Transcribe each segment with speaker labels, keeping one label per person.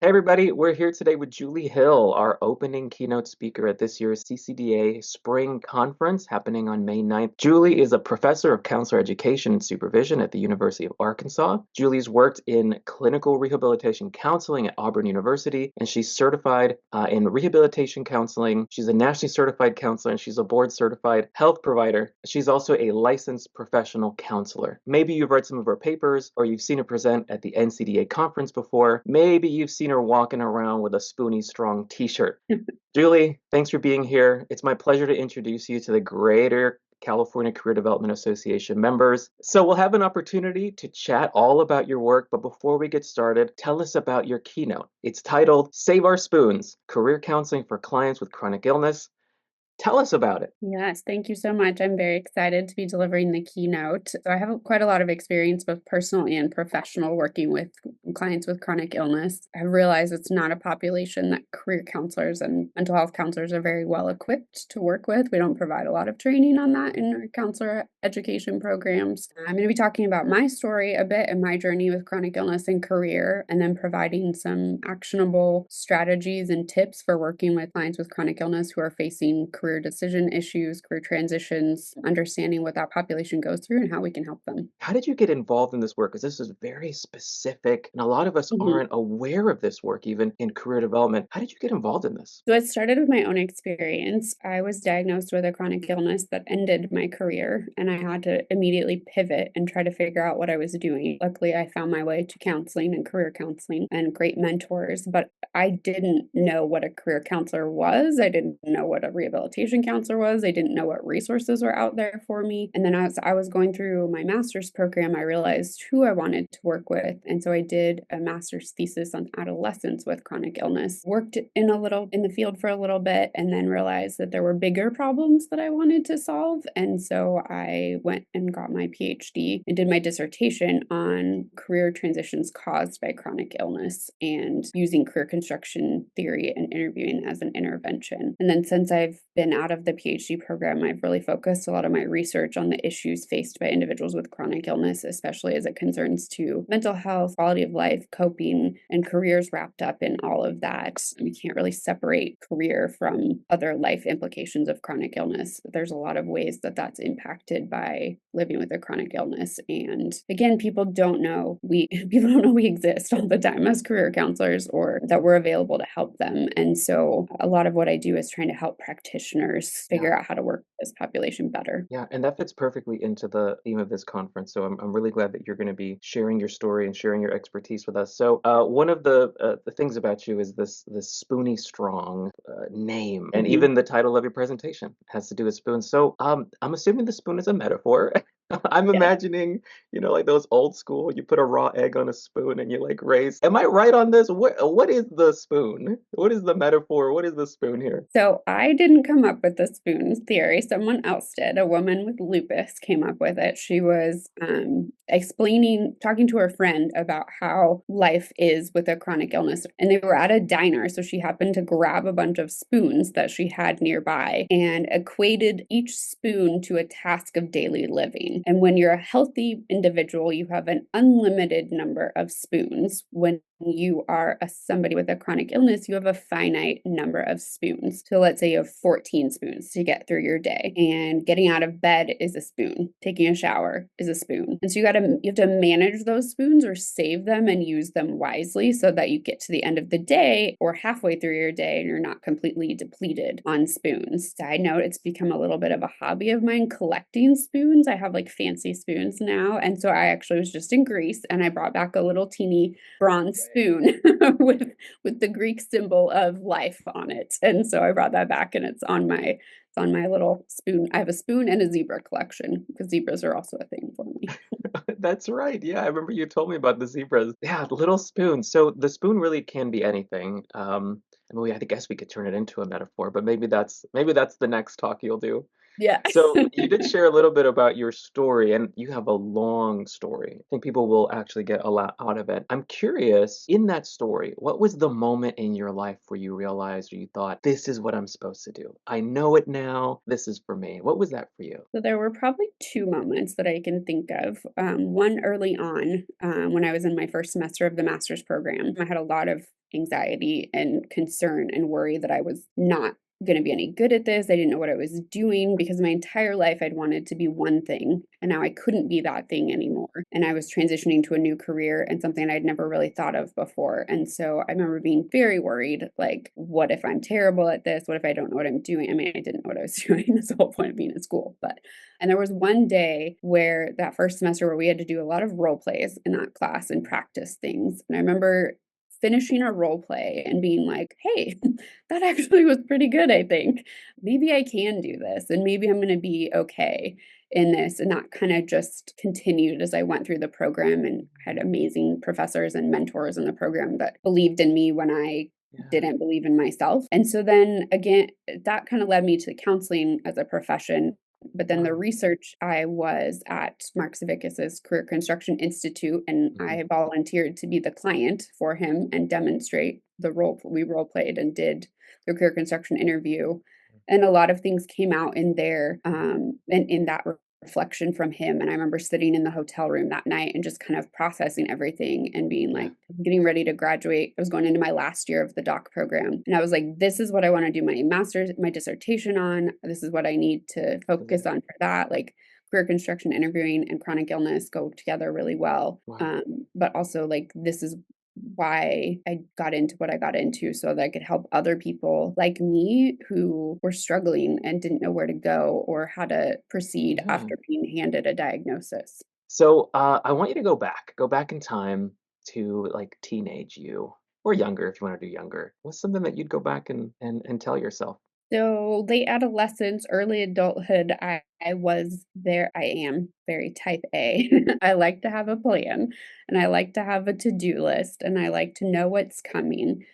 Speaker 1: Hey everybody, we're here today with Julie Hill, our opening keynote speaker at this year's CCDA Spring Conference happening on May 9th. Julie is a professor of counselor education and supervision at the University of Arkansas. Julie's worked in clinical rehabilitation counseling at Auburn University, and she's certified in rehabilitation counseling. She's a nationally certified counselor, and she's a board certified health provider. She's also a licensed professional counselor. Maybe you've read some of her papers, or you've seen her present at the NCDA conference before. Maybe you've seen her walking around with a Spoonie Strong t-shirt. Julie, thanks for being here. It's my pleasure to introduce you to the Greater California Career Development Association members. So we'll have an opportunity to chat all about your work, but before we get started, tell us about your keynote. It's titled Save Our Spoons, Career Counseling for Clients with Chronic Illness. Tell us about it.
Speaker 2: Yes, thank you so much. I'm very excited to be delivering the keynote. So I have quite a lot of experience, both personal and professional, working with clients with chronic illness. I realize it's not a population that career counselors and mental health counselors are very well equipped to work with. We don't provide a lot of training on that in our counselor education programs. I'm going to be talking about my story a bit and my journey with chronic illness and career, and then providing some actionable strategies and tips for working with clients with chronic illness who are facing career decision issues, career transitions, understanding what that population goes through and how we can help them.
Speaker 1: How did you get involved in this work? Because this is very specific, and a lot of us
Speaker 2: Mhm.
Speaker 1: aren't aware of this work, even in career development. How did you get involved in this?
Speaker 2: So it started with my own experience. I was diagnosed with a chronic illness that ended my career, and I had to immediately pivot and try to figure out what I was doing. Luckily, I found my way to counseling and career counseling and great mentors, but I didn't know what a career counselor was. I didn't know what a rehabilitation counselor was. I didn't know what resources were out there for me. And then as I was going through my master's program, I realized who I wanted to work with. And so I did a master's thesis on adolescents with chronic illness, worked in the field for a little bit, and then realized that there were bigger problems that I wanted to solve. And so I went and got my PhD and did my dissertation on career transitions caused by chronic illness and using career construction theory and interviewing as an intervention. And then since I've been out of the PhD program, I've really focused a lot of my research on the issues faced by individuals with chronic illness, especially as it concerns to mental health, quality of life, coping, and careers wrapped up in all of that. We can't really separate career from other life implications of chronic illness. There's a lot of ways that that's impacted by living with a chronic illness. And again, people don't know we people don't know we exist all the time as career counselors or that we're available to help them. And so a lot of what I do is trying to help practitioners
Speaker 1: Yeah.
Speaker 2: figure out how to work with this population better.
Speaker 1: Yeah, and that fits perfectly into the theme of this conference. So I'm really glad that you're going to be sharing your story and sharing your expertise with us. So one of the things about you is this Spoonie Strong name, and
Speaker 2: Mhm.
Speaker 1: even the title of your presentation has to do with spoons. So I'm assuming the spoon is a metaphor. I'm
Speaker 2: Yes.
Speaker 1: imagining, like those old school, you put a raw egg on a spoon and you like raise. Am I right on this? What is the spoon? What is the metaphor? What is the spoon here?
Speaker 2: So I didn't come up with the spoon theory. Someone else did. A woman with lupus came up with it. She was talking to her friend about how life is with a chronic illness. And they were at a diner. So she happened to grab a bunch of spoons that she had nearby and equated each spoon to a task of daily living. And when you're a healthy individual, you have an unlimited number of spoons. When you are somebody with a chronic illness, you have a finite number of spoons. So let's say you have 14 spoons to get through your day, and getting out of bed is a spoon. Taking a shower is a spoon. And so you have to manage those spoons or save them and use them wisely so that you get to the end of the day or halfway through your day and you're not completely depleted on spoons. Side note, it's become a little bit of a hobby of mine collecting spoons. I have like fancy spoons now. And so I actually was just in Greece and I brought back a little teeny bronze spoon with the Greek symbol of life on it. And so I brought that back and it's on my little spoon. I have a spoon and a zebra collection because zebras are also a thing for me.
Speaker 1: That's right. Yeah, I remember you told me about the zebras. Yeah, little spoon. So the spoon really can be anything. I mean, I guess we could turn it into a metaphor, but maybe that's the next talk you'll do.
Speaker 2: Yeah.
Speaker 1: So you did share a little bit about your story, and you have a long story. I think people will actually get a lot out of it. I'm curious, in that story, what was the moment in your life where you realized or you thought, this is what I'm supposed to do? I know it now. This is for me. What was that for you?
Speaker 2: So there were probably two moments that I can think of. One early on, when I was in my first semester of the master's program. I had a lot of anxiety and concern and worry that I was not going to be any good at this. I didn't know what I was doing because my entire life I'd wanted to be one thing and now I couldn't be that thing anymore. And I was transitioning to a new career and something I'd never really thought of before. And so I remember being very worried, like, what if I'm terrible at this? What if I don't know what I'm doing? I mean, I didn't know what I was doing. That's the whole point of being in school. And there was one day where that first semester where we had to do a lot of role plays in that class and practice things. And I remember finishing a role play and being like, hey, that actually was pretty good, I think. Maybe I can do this and maybe I'm going to be okay in this. And that kind of just continued as I went through the program and had amazing professors and mentors in the program that believed in me when I
Speaker 1: Yeah.
Speaker 2: didn't believe in myself. And so then again, that kind of led me to counseling as a profession. But then the
Speaker 1: Wow.
Speaker 2: research, I was at Mark Savickus's Career Construction Institute, and
Speaker 1: Mhm.
Speaker 2: I volunteered to be the client for him and demonstrate the role. We role played and did the career construction interview, and a lot of things came out in there, and in that reflection from him. And I remember sitting in the hotel room that night and just kind of processing everything and being
Speaker 1: Yeah.
Speaker 2: like, getting ready to graduate. I was going into my last year of the doc program. And I was like, this is what I want to do my master's, my dissertation on. This is what I need to
Speaker 1: Is it?
Speaker 2: focus on for that. Like career construction, interviewing, and chronic illness go together really well.
Speaker 1: Wow.
Speaker 2: But also, like, this is why I got into what I got into so that I could help other people like me who were struggling and didn't know where to go or how to proceed
Speaker 1: Yeah.
Speaker 2: after being handed a diagnosis.
Speaker 1: So, I want you to go back in time to like teenage you or younger if you want to do younger. What's something that you'd go back and tell yourself?
Speaker 2: So late adolescence, early adulthood, I was there. I am very type A. I like to have a plan and I like to have a to-do list and I like to know what's coming.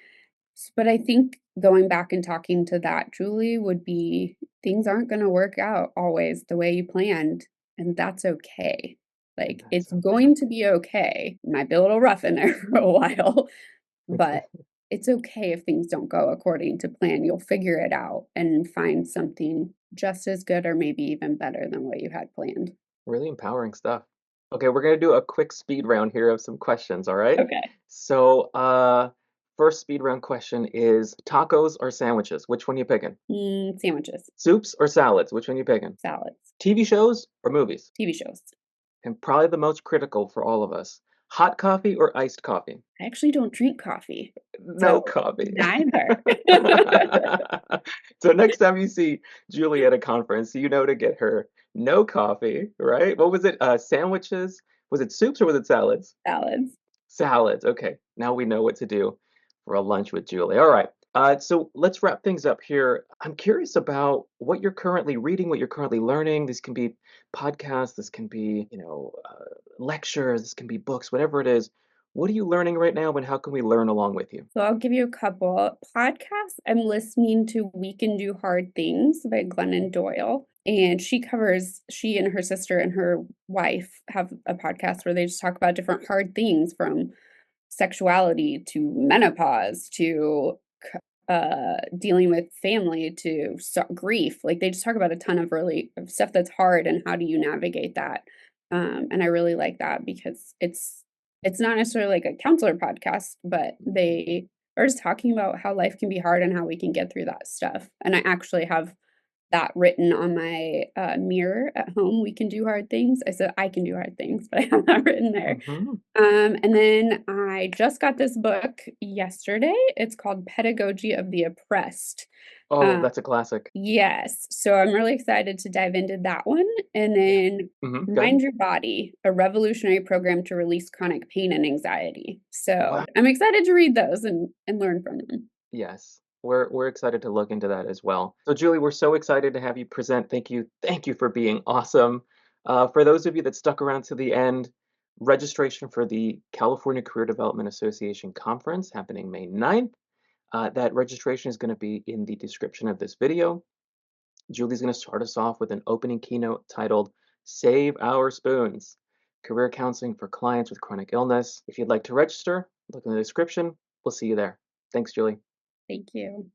Speaker 2: But I think going back and talking to that Julie would be things aren't going to work out always the way you planned, and that's okay.
Speaker 1: And
Speaker 2: Like
Speaker 1: that's
Speaker 2: it's
Speaker 1: okay.
Speaker 2: going to be okay. Might be a little rough in there for a while, but it's okay if things don't go according to plan. You'll figure it out and find something just as good or maybe even better than what you had planned.
Speaker 1: Really empowering stuff. Okay, we're gonna do a quick speed round here of some questions, all right?
Speaker 2: Okay.
Speaker 1: So, first speed round question is tacos or sandwiches? Which one you picking?
Speaker 2: Sandwiches,
Speaker 1: Soups or salads? Which one you picking?
Speaker 2: salads,
Speaker 1: TV shows or movies?
Speaker 2: TV shows.
Speaker 1: And probably the most critical for all of us, hot coffee or iced coffee?
Speaker 2: I actually don't drink coffee,
Speaker 1: No
Speaker 2: so
Speaker 1: coffee.
Speaker 2: neither.
Speaker 1: So next time you see Julie at a conference, you know to get her no coffee, right? What was it? Sandwiches? Was it soups or was it salads?
Speaker 2: Salads.
Speaker 1: Salads. Okay, now we know what to do for a lunch with Julie. All right. So let's wrap things up here. I'm curious about what you're currently reading, what you're currently learning. This can be podcasts, this can be, lectures, this can be books, whatever it is. What are you learning right now, and how can we learn along with you?
Speaker 2: So I'll give you a couple podcasts. I'm listening to We Can Do Hard Things by Glennon Doyle. And she and her sister and her wife have a podcast where they just talk about different hard things from sexuality to menopause to dealing with family to grief. Like they just talk about a ton of really of stuff that's hard and how do you navigate that. And I really like that because it's not necessarily like a counselor podcast, but
Speaker 1: Mhm.
Speaker 2: they are just talking about how life can be hard and how we can get through that stuff. And I actually have that written on my mirror at home. We can do hard things. I said I can do hard things, but I have that written there.
Speaker 1: Mhm.
Speaker 2: And then I just got this book yesterday. It's called Pedagogy of the Oppressed.
Speaker 1: Oh,
Speaker 2: Uh,
Speaker 1: that's a classic.
Speaker 2: yes. So I'm really excited to dive into that one. And
Speaker 1: Yeah.
Speaker 2: then
Speaker 1: Go ahead.
Speaker 2: Mind Your Body, a revolutionary program to release chronic pain and anxiety. So
Speaker 1: Wow.
Speaker 2: I'm excited to read those and learn from them.
Speaker 1: Yes. We're excited to look into that as well. So Julie, we're so excited to have you present. Thank you. Thank you for being awesome. For those of you that stuck around to the end, registration for the California Career Development Association conference happening May 9th. That registration is going to be in the description of this video. Julie's going to start us off with an opening keynote titled Save Our Spoons, Career Counseling for Clients with Chronic Illness. If you'd like to register, look in the description. We'll see you there. Thanks, Julie.
Speaker 2: Thank you.